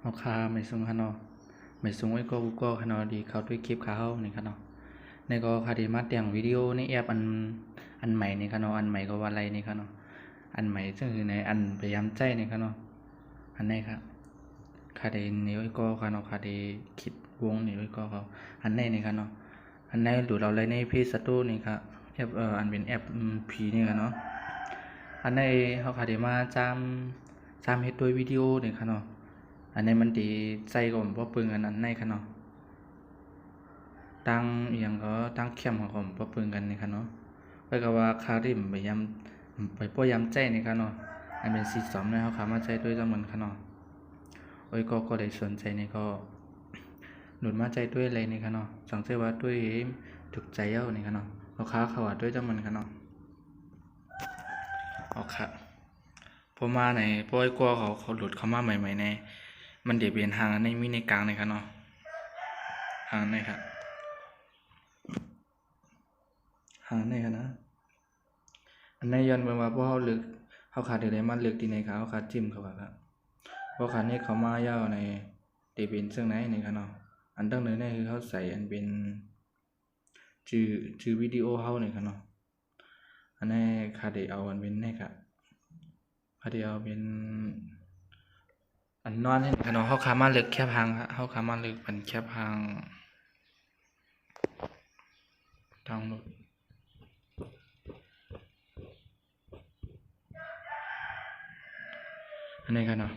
เอาคาไม่สูงค่ะเนาะไม่สูงไว้ก็กูก็ค่ะเนาะดีเขาด้วยคลิปเขานี่ค่ะเนาะในก็คาดีมาแต่งวิดีโอในแอปอันใหม่นี่ค่ะเนาะอันใหม่ก็ว่าอะไรนี่ค่ะเนาะอันใหม่ซึ่งคือในอันพยายามใจนี่ค่ะเนาะอันไหนครับคาดีนี่ไว้ก็ค่ะเนาะคาดีคิดวงนี่ไว้ก็เขาอันไหนนี่ค่ะเนาะอันไหนดูเราเลยในเพจสตูนี่ค่ะแอปอันเป็นแอปผีนี่ค่ะเนาะอันไหนเขาคาดีมาจำเฮ็ดด้วยวิดีโอนี่ค่ะเนาะอันนี้มันตีใจก่อนบ่ปึงอันนั้นในค่ะเนาะตั้งอหยังก็ตั้งเข้มของผมบ่ปึงกันนี่ค่ะเนาะไปก็ว่าคาริมพยายามไปพยายามใจนี่ค่ะเนาะอันเป็นสีสอมนะเฮาขามาใจด้วยจังมันค่ะเนาะโอ้ยก็ได้สนใจนี่ก็หนุนมาใจด้วยเลยนี่ค่ะเนาะสังเกตว่าด้วยถูกใจเอ้านี่ค่ะเนาะลูกค้าเขาว่าด้วยจังมันค่ะเนาะเอาค่ะพอมาในพอยกลัวเขาหลุดเข้ามาใหม่ๆในมันเดี๋ยวเป็นทางในมีในกลางนี่ค่ะเนาะทางนี่ค่ะหาในค่ะนะอันในย้อนเบิ่งว่าพอเฮาลึกเฮาขาดได้มาลึกที่ไหนครับเฮาขาดจิ้มเข้าว่าครับเพราะคันนี้เขามายาวในที่เป็นซึ่งไหนนี่ค่ะเนาะอันตั้งนี้คือเขาใส่อันเป็นชื่อวิดีโอเฮานี่ค่ะเนาะอันนี้ขาดได้เอาอันเป็นนี่ครับขาดได้เอาเป็นอันนอนนี่ค่ะเนาะเฮาขามาลึกแค่พังครับเฮาขามาลึกเป็นแค่พังดาวน์โหลดอันนี้ค่ะเนาะ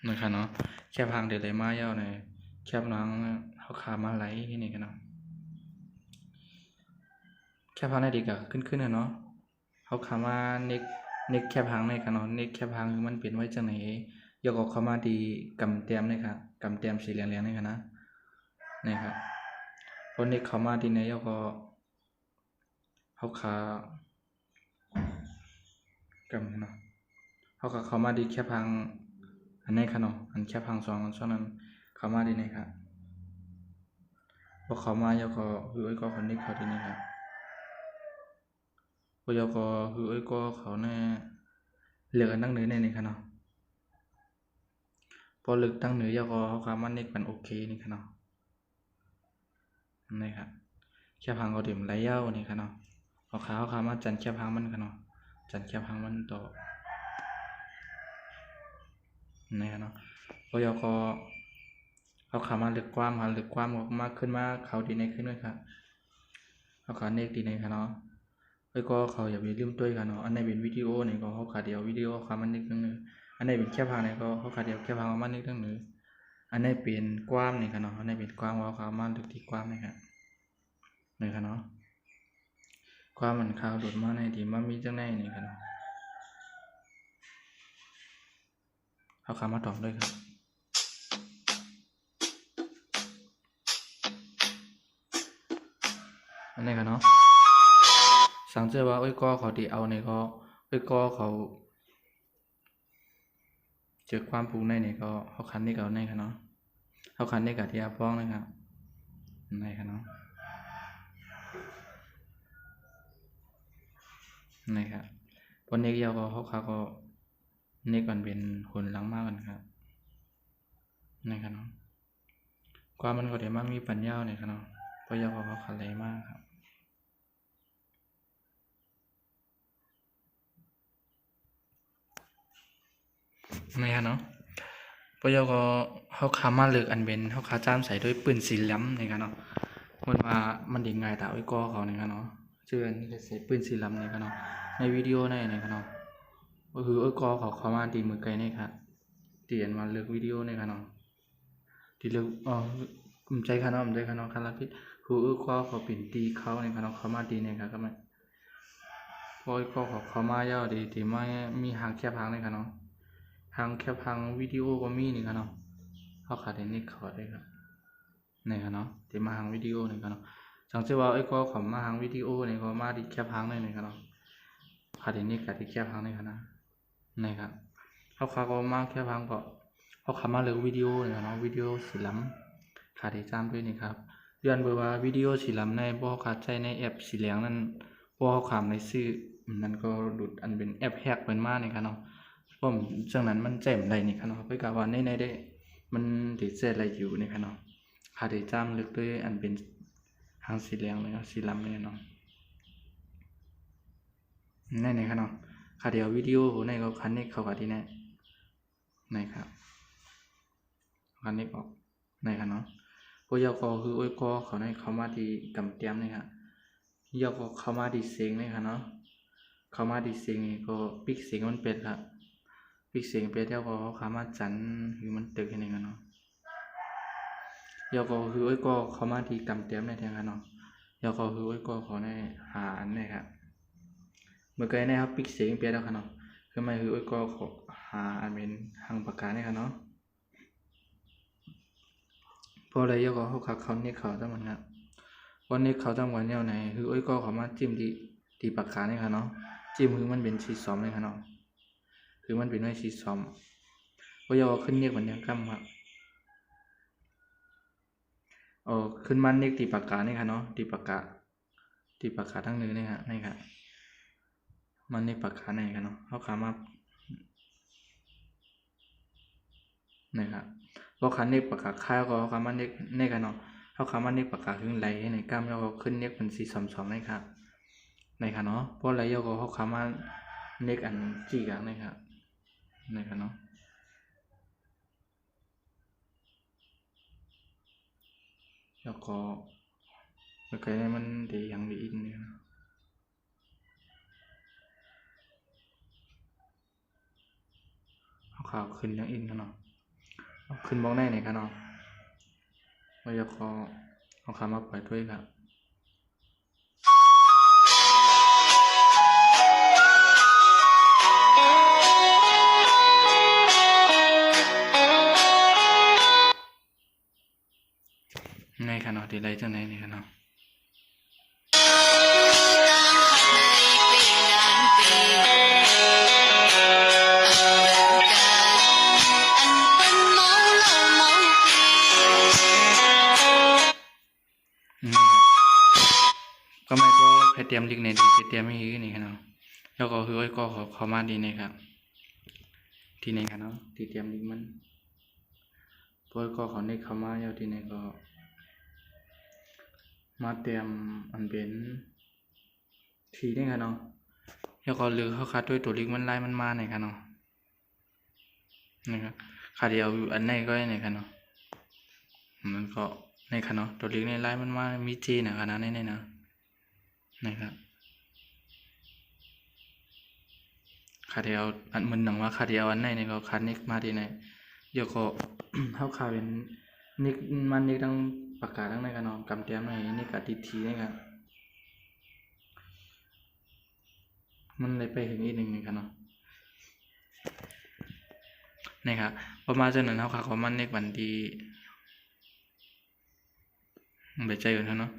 นะคะเนาะแคบหางเดเลยมายาวในแคบหลังเขาขามาไหลที่นี่กันเนาะแคบหางในดีกะขึ้นนะเนาะเขาขามาเน็กแคบหางในกันเนาะเน็กแคบหางคือมันเปลี่ยนไว้จังไหนยกออกเข้ามาดีกำเต็มนี่ครับกำเต็มสีเหลืองๆนี่ครับนะนี่ครับพอเน็กเข้ามาดีในยกก็เขาขากำเนาะเขาขาเข้ามาดีแคบหางอันนี้ค่ะเนาะอันแคบหางสองอันช่วงนั้นเข้ามาดีนี่ครับพอเข้ามายกก็คือไอ้ก็คนนี้เขาดีนี่ครับพอยกก็คือไอ้ก็เขาแน่เหลือนั่งเหนือในนี่ค่ะเนาะพอลึกตั้งเหนือยกก็เขาขามันเน็กมันโอเคนี่ค่ะเนาะนี่ครับแคบหางก็ดิ่มไหลยาวนี่ค่ะเนาะเขาขามาจันแคบหางมันค่ะเนาะจันแคบหางมันต่อนี่ค่ะเนาะพอยกก็เขาขามาลึกกว้างค่ะลึกกว้างมากขึ้นมาเขาดีในขึ้นด้วยครับเขาขาเน็กดีในค่ะเนาะไอ้ก็เขาอย่าไปลืมตัวกันเนาะอันไหนเป็นวิดีโอนี่ก็เขาขาเดียววิดีโอขามันนึกนึงอันไหนเป็นแคบหางนี่ก็เขาขาเดียวแคบหางมันนึกนึงอันไหนเป็นกว้างนี่ค่ะเนาะอันไหนเป็นกว้างว่าเขามันลึกที่กว้างนี่ครับนี่ค่ะเนาะความมันข่าวหลุดมาในที่มันมีจังไหนนี่ค่ะเนาะเขาขามาตอบด้วยครับอันนี้ค่ะเนาะสังเกตว่าไอ้ก็เขาที่เอาในก็ไอ้ก็เขาเจอความปรุงในนี่ก็เขาคันนี่ก็ในค่ะเนาะเขาคันนี่กับที่อาป้องนะครับในค่ะเนาะนี่ครับพอเน็กยาวก็เขาขาก็เน็กก่อนเป็นคนหลังมากกันครับนี่ค่ะเนาะความมันก็เดี๋ยวมันมีปัญญาเนี่ยค่ะเนาะเพราะยาวเขาคันเลยมากครับนี่ค่ะเนาะพอยก็เขาขามาเลือกอันเป็นเขาขาจ้ามใส่ด้วยปืนสีเหลืองนี่ครับเนาะมันว่ามันดีง่ายแต่ไอ้ก็เขานี่ครับเนาะเชื่อนี่จะใส่ปืนสีเหลืองนี่ครับเนาะในวิดีโอในนี่ครับเนาะก็คือไอ้ก็เขาเข้ามาตีมือไกลนี่ครับตีอันมาเลือกวิดีโอนี่ครับเนาะที่เลือกผมใจครับเนาะผมใจครับเนาะคันละพิษคือไอ้ก็เขาปิ่นตีเขานี่ครับเนาะเขามาตีนี่ครับก็ไม่พอไอ้ก็เขาเข้ามายาวดีที่ไม่มีหางแคบหางนี่ครับเนาะหางแคบหางวิดีโอก็มีนี่ครับเนาะเขาขาดในนี้เขาได้ครับนี่ครับเนาะที่มาหางวิดีโอนี่ครับเนาะสังเกตว่าไอ้ก็เขามาหางวิดีโอนี่ก็มาดีแคบหางนี่ครับเนาะขาดในนี้กับที่แคบหางนี่ครับนะนี่ครับเขาก็มาแคบหางก็เขาขามาเลือกวิดีโอนี่ครับเนาะวิดีโอสีเหลืองขาดที่จ้ามด้วยนี่ครับ ย้อนเบิ่งว่าวิดีโอสีลำในบ่เข้าใจในแอปสีเหลืองนั้นบ่เข้าข้ามในชื่อนั้นก็หลุดอันเป็นแอปแฮ็กเพิ่นมานี่ครับเนาะผมจังนั้นมันแจ้มได้นี่ครับเนาะไปกะว่าในได้มันสิเสร็จอะไรอยู่นี่ครับเนาะค่าได้จำลึกด้วยอันเป็นหางสีเหลืองเลยสีลำนี่เนาะนั่นนี่ครับเนาะค่าเดียววิดีโอในก็คันนี้เข้ากับที่นี่ครับคันนี้ออกนี่ครับเนาะพวกยกคืออ้อยกอเขาในเข้ามาที่กำเตียมนี่ครับยกเข้ามาที่เสียงนี่ครับเนาะเข้ามาที่เสียงนี่ก็ปิกเสียงมันเป็ดครับปิกเสียงเป็ดแล้วก็เข้ามาจันคือมันตึกนี่ครับเนาะยกคืออ้อยกอเข้ามาที่กำเตียมนี่ครับเนาะยกคืออ้อยกอเขาในหาอันนี่ครับเมื่อกี้นะครับปิกเสียงเป็ดแล้วครับเนาะคือไม่คืออ้อยกอเขาหาอันเป็นหางปากกานี่ครับเนาะพออะไรยกเขาเนี่ยเขาตั้งมันครับวันนี้เขาตั้งวันแนวไหนคืออ้อยก็เขามาจิ้มที่ปากกานี่ครับเนาะจิ้มคือมันเป็นชีซ้อมเลยครับเนาะคือมันเป็นไว้ชีซ้อมก็ยกขึ้นเรียกมันยังกั้มครับขึ้นมันเรียกที่ปากกานี่ครับเนาะที่ปากกาทั้งนึงนี่ครับนี่ครับมันเรียกปากกานี่ครับเนาะเขาขามานี่ครับพอคันเรียกปากกาข้าวก็เขาขามาเรียกนี่ครับเนาะเขาขามาเรียกปากกาขึ้นไหลในกล้ามแล้วก็ขึ้นเรียกเป็นชีซ้อมนี่ครับในค่ะเนาะเพราะอะไรยกเขาขามาเรียกอันจี้กันนี่ครับในค่ะเนาะแล้วก็cái này mình để dạng để in nữaเอาขาวขึ้นยังอินกันเนาะขึ้นบล็อกได้ไหนกันเนาะเราจะขอเอาขามาปล่อยด้วยครับในขณะที่ไรจังไหนนี่กันเนาะก็ไม่ก็ใครเตรียมลิงในดีเตรียมไม่ยื้อนี่ครับเนาะแล้วก็คือไอ้ก็เขามาดีนี่ครับที่ไหนครับเนาะที่เตรียมลิงมันพวกก็เขาในเขามาเยาที่ไหนก็มาเตรียมอันเป็นทีนี่ครับเนาะแล้วก็ลือเขาคัดด้วยตัวลิงมันไล่มันมาไหนครับเนาะนะครับขาเดียวอันไหนก็ไหนครับเนาะมันก็ในครับเนาะตัวลิงในไล่มันมามีจีนะครับนะในนะนะครับขาเดียวอันมันหนังว่าขาเดียวอันไหนเนี่ยก็คัดนิกมาที่ไหนเดี๋ยวก็เขาขาเป็นนิกมันนิกตั้งปากกาตั้งในกันเนาะกำเตียมในนิกกะติดทีนี่ครับมันเลยไปถึงอีกหนึ่งนี่ครับเนาะนี่ครับประมาณจากนั้นเขาขาเขามันนิกวันดีไปใจกันเนาะ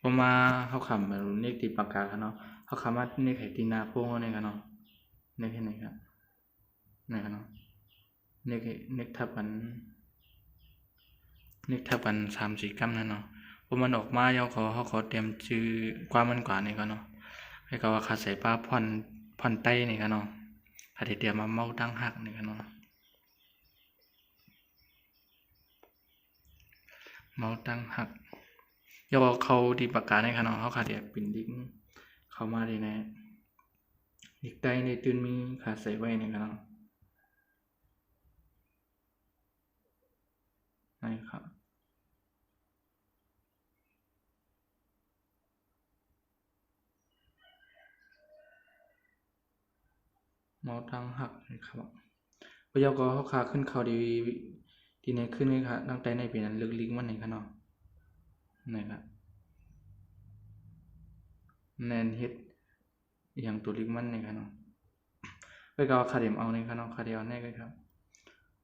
ประมาณเขาขำแบบนิกติดปากกาครับเนาะเขาขำว่านิกไข่ตีนาโป้งนี่ครับเนาะนี่แค่ไหนครับนี่ครับเนาะนิกทับกัน3-4 กัมนั่นเนาะพอมันออกมาเขาขอเตรียมชื่อความมันกว่านี่ก็เนาะให้เขาว่าขาใส่ป้าผ่อนไต้นี่ก็เนาะถ้าเตรียมมาเมาตั้งหักนี่ก็เนาะเมาตั้งหักยกเขาดีปากกาในขนาดเขาขาเดียบปิ่นดิ้งเขามาดีนะดิกไตในตื่นมีขาใส่ไว้ในขนาดนี่ครับเมาตั้งหักนะครับพยากรเขาขาขึ้นเขาดีในขึ้นเลยครับตั้งแต่ในปีนั้นลึกลิงมันในขนาดนี่ครับแนนเฮ็ดอย่างตัวลิงมันในขนาดไปก็ขาเดียมเอาในขนาดขาเดียวแน่เลยครับ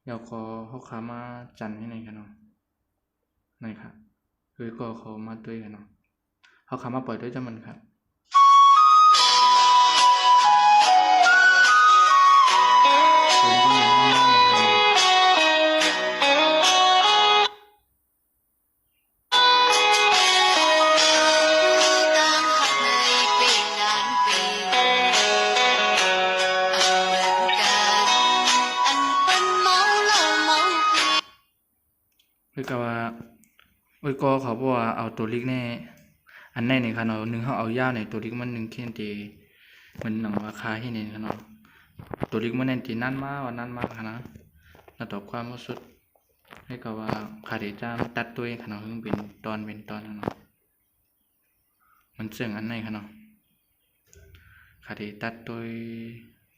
ยากรเขาขามาจันให้ในขนาดนี่ครับคือก็เขามาด้วยกันเนาะเขาขามาปล่อยด้วยจะมันครับ ก็ว่าก็เขาบอกว่าเอาตัวลิกแน่อันไหนนี่ค่ะเนาะนึงเขาเอายาวในตัวลิกมันนึงเขียนตีมันหนังราคาที่นี่ค่ะเนาะตัวลิกมันนั่นตีนั่นมากว่านั่นมากค่ะนะแล้วต่อความรู้สึกให้ก็ว่าคาเดจ้ามันตัดตัวเองค่ะเนาะเป็นตอนค่ะเนาะมันเสื่องอันไหนค่ะเนาะคาเดตัดตัว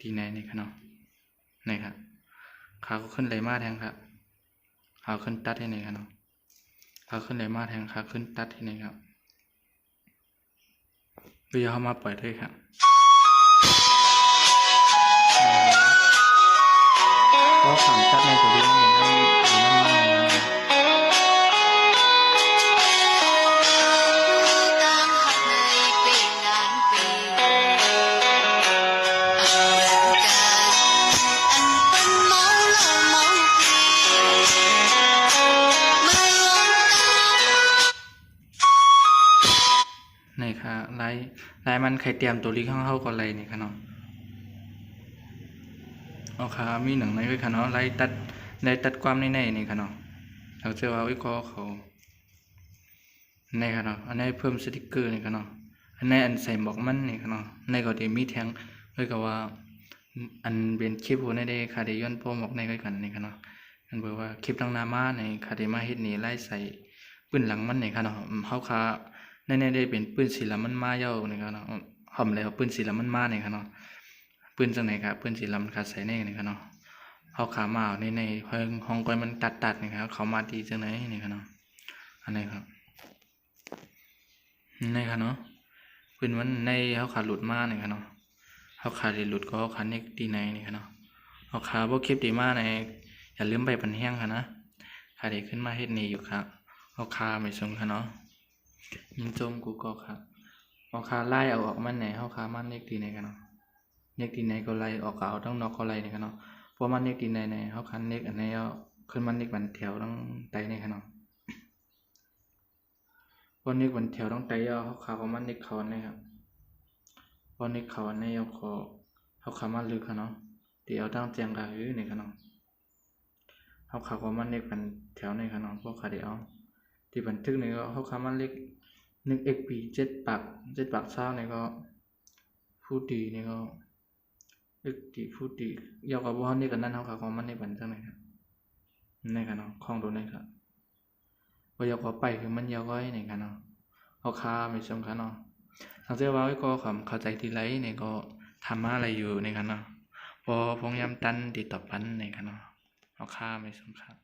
ทีไหนนี่ค่ะเนาะนี่ครับขาก็ขึ้นเลยมาแทงครับขาขึ้นตัดที่ไหนครับเนาะขาขึ้นเลยมาแทงขาขึ้นตัดที่ไหนครับวิดีโอเข้ามาปล่อยด้วยครับก็ขำตัดในตัวนี้มันมากนี่ค่ะลายมันใครเตรียมตัวลิงเข้าก่อนเลยนี่ค่ะเนาะเอาค่ะมีหนังในไว้ค่ะเนาะได้ตัดความในนี่ค่ะเนาะเราจะว่าวิเคราะห์เขาในค่ะเนาะอันนี้เพิ่มสติกเกอร์นี่ค่ะเนาะอันนี้อันใส่บอกมันนี่ค่ะเนาะในก็จะมีแทงเลยก็ว่าอันเป็นคลิปหัวในได้ค่ะได้ย้อนโปรหมอกในกันนี่ค่ะเนาะมันบอกว่าคลิปตั้งนามาในค่ะได้มาเฮ็ดนี่ไล่ใส่ปืนหลังมันนี่ค่ะเนาะเฮาค่ะในได้เป็นปืนสีลำมันมาเย้านี่ครับเนาะหอมแล้วปืนสีลำมันมานี่ครับเนาะปืนจังไหนครับปืนสีลำมันขาดใส่ในนี่ครับเนาะเขาขามาในห้องก้อยมันตัดนี่ครับเขามาดีจังไหนนี่ครับเนาะอันนี้ครับนี่ครับเนาะปืนมันในเขาขาหลุดมานี่ครับเนาะเขาขาได้หลุดก็เขาขาเน็กดีในนี่ครับเนาะเขาขาพวกคลิปดีมาในอย่าลืมไปปันแห้งครับนะขาได้ขึ้นมาเฮ็ดนี่อยู่ครับเขาขาไม่สมครับเนาะยิงโจมกูก็ครับเอาคาไล่เอาออกมันไหนเอาคามันเล็กทีไหนกันเนาะเล็กทีไหนก็ไล่ออกเอาต้องนอกก็ไล่นี่กันเนาะเพราะมันเล็กทีไหนเอาคันเล็กอันไหนเอาขึ้นมันเล็กบันแถวต้องไตนี่กันเนาะพอเล็กบันแถวต้องไตเอาขาของมันเล็กเขาเนี่ยครับพอเล็กเขาในเอาขอเอาขามันลึกกันเนาะเดี๋ยวตั้งแจงกันนี่กันเนาะเอาขาของมันเล็กบันแถวนี่กันเนาะพวกขาเดี๋ยวที่บันทึกนี่ก็เอาขามันเล็ก1 XP 7 ปากเช้านี่ก็พูดดีนี่ก็พูดดียาวกับว่านี่กันนั่นเขาของมันในบันจังไหนครับนี่กันเนาะของตัวนี้ครับว่ายาวกับไปคือมันยาวก้อยนี่กันเนาะเอาคาไม่ชมกันเนาะทางเจ้าว่าก็คำเข้าใจทีไรนี่ก็ทำอะไรอยู่นี่กันเนาะพอพงยำตันติดต่อปันนี่กันเนาะเอาคาไม่ชมครับ